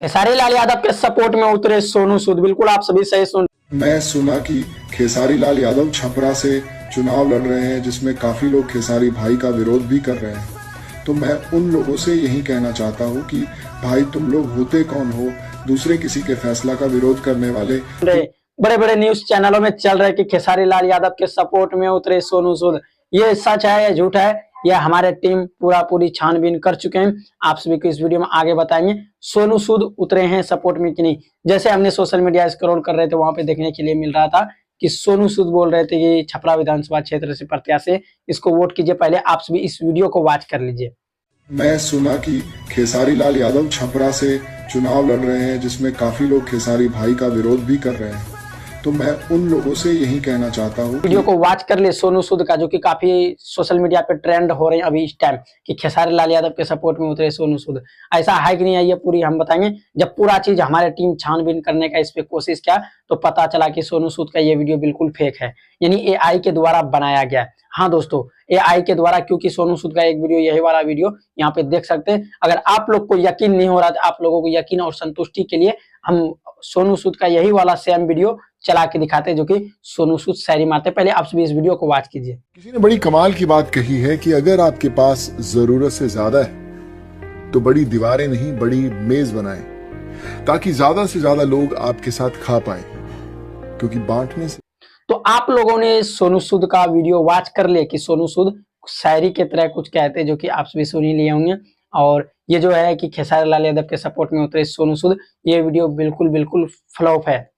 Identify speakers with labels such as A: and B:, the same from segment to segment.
A: खेसारी लाल यादव के सपोर्ट में उतरे सोनू सूद। बिल्कुल आप सभी सही सुन।
B: मैं सुना कि खेसारी लाल यादव छपरा से चुनाव लड़ रहे हैं, जिसमें काफी लोग खेसारी भाई का विरोध भी कर रहे हैं। तो मैं उन लोगों से यही कहना चाहता हूं कि भाई तुम लोग होते कौन हो दूसरे किसी के फैसला का विरोध करने वाले।
A: बड़े बड़े न्यूज चैनलों में चल रहे कि खेसारी लाल यादव के सपोर्ट में उतरे सोनू सूद। ये सच है या झूठ है, यह हमारे टीम पूरी छानबीन कर चुके हैं। आप सभी को इस वीडियो में आगे बताएंगे सोनू सूद उतरे हैं सपोर्ट में कि नहीं। जैसे हमने सोशल मीडिया स्क्रॉल कर रहे थे, वहां पे देखने के लिए मिल रहा था कि सोनू सूद बोल रहे थे कि छपरा विधानसभा क्षेत्र से प्रत्याशी, इसको वोट कीजिए। पहले आप सभी इस वीडियो को वॉच कर लीजिए।
B: मैं सुना कि खेसारी लाल यादव छपरा से चुनाव लड़ रहे हैं, जिसमें काफी लोग खेसारी भाई का विरोध भी कर रहे हैं। तो मैं उन लोगों से यही कहना चाहता हूँ
A: वीडियो को वॉच कर ले सोनू सूद का, जो कि काफी सोशल मीडिया पे ट्रेंड हो रहे हैं अभी इस टाइम कि खेसारी लाल यादव के सपोर्ट में उतरे सोनू सूद। ऐसा है कि नहीं है, ये पूरी हम बताएंगे। जब पूरा चीज हमारे टीम छानबीन करने का इस पे कोशिश किया तो पता चला कि सोनू सूद का ये वीडियो बिल्कुल फेक है, यानी एआई के द्वारा बनाया गया है। हाँ दोस्तों, एआई के द्वारा, क्योंकि सोनू सूद का एक वीडियो, यही वाला वीडियो यहाँ पे देख सकते हैं। अगर आप लोग को यकीन नहीं हो रहा, आप लोगों को यकीन और संतुष्टि के लिए हम सोनू सूद का यही वाला सेम वीडियो चला के दिखाते हैं, जो कि सोनू सूद शायरी मारते। पहले आप सभी इस वीडियो को वॉच कीजिए।
C: किसी ने बड़ी कमाल की बात कही है कि अगर आपके पास जरूरत से ज्यादा है तो बड़ी दीवारें नहीं बड़ी मेज बनाएं, ताकि ज्यादा से ज्यादा लोग आपके साथ खा पाए, क्योंकि बांटने से।
A: तो आप लोगों ने सोनू सूद का वीडियो वॉच कर ले कि सोनू सूद शायरी के तरह कुछ कहते हैं, जो कि आप सभी सुन ही लिए होंगे। और ये जो है कि खेसारी लाल यादव के सपोर्ट में उतरे सोनू सूद, ये वीडियो बिल्कुल फ्लॉप है।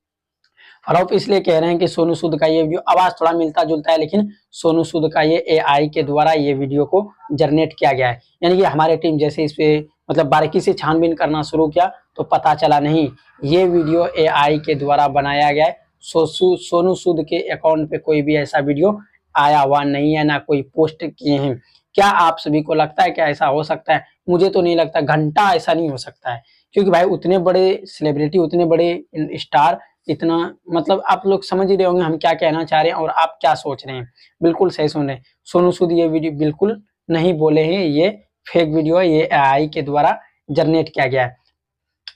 A: फ्लॉप इसलिए कह रहे हैं कि सोनू सूद का ये वीडियो, आवाज थोड़ा मिलता जुलता है, लेकिन सोनू सूद का ये एआई के द्वारा ये वीडियो को जनरेट किया गया है। यानी कि हमारे टीम जैसे इस पे मतलब बारीकी से छानबीन करना शुरू किया तो पता चला नहीं, ये वीडियो एआई के द्वारा बनाया गया है। सोनू सूद के अकाउंट पे कोई भी ऐसा वीडियो आया हुआ नहीं है, ना कोई पोस्ट किए हैं। क्या आप सभी को लगता है कि ऐसा हो सकता है? मुझे तो नहीं लगता, घंटा ऐसा नहीं हो सकता है, क्योंकि भाई उतने बड़े सेलिब्रिटी, उतने बड़े स्टार, इतना मतलब आप लोग समझ ही रहे होंगे हम क्या कहना चाह रहे हैं और आप क्या सोच रहे हैं। बिल्कुल सही सुन रहे हैं। सोनू सूद ये वीडियो बिल्कुल नहीं बोले हैं, ये फेक वीडियो है, ये एआई के द्वारा जनरेट किया गया है।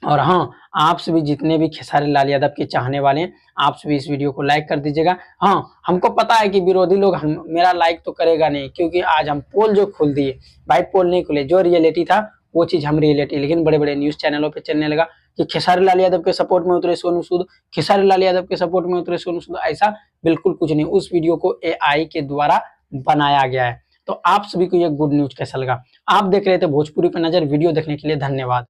A: और हाँ, आप सभी जितने भी खेसारी लाल यादव के चाहने वाले हैं, आप सभी इस वीडियो को लाइक कर दीजिएगा। हाँ, हमको पता है कि विरोधी लोग मेरा लाइक तो करेगा नहीं, क्योंकि आज हम पोल जो खोल दिए, भाई पोल नहीं खुले, जो रियलिटी था वो चीज हम रियलिटी, लेकिन बड़े बड़े न्यूज चैनलों पे चलने लगा कि खेसारी लाल यादव के सपोर्ट में उतरे सोनू सूद, खेसारी लाल यादव के सपोर्ट में उतरे सोनू सूद। ऐसा बिल्कुल कुछ नहीं, उस वीडियो को एआई के द्वारा बनाया गया है। तो आप सभी को ये गुड न्यूज कैसा लगा? आप देख रहे थे भोजपुरी पे नजर। वीडियो देखने के लिए धन्यवाद।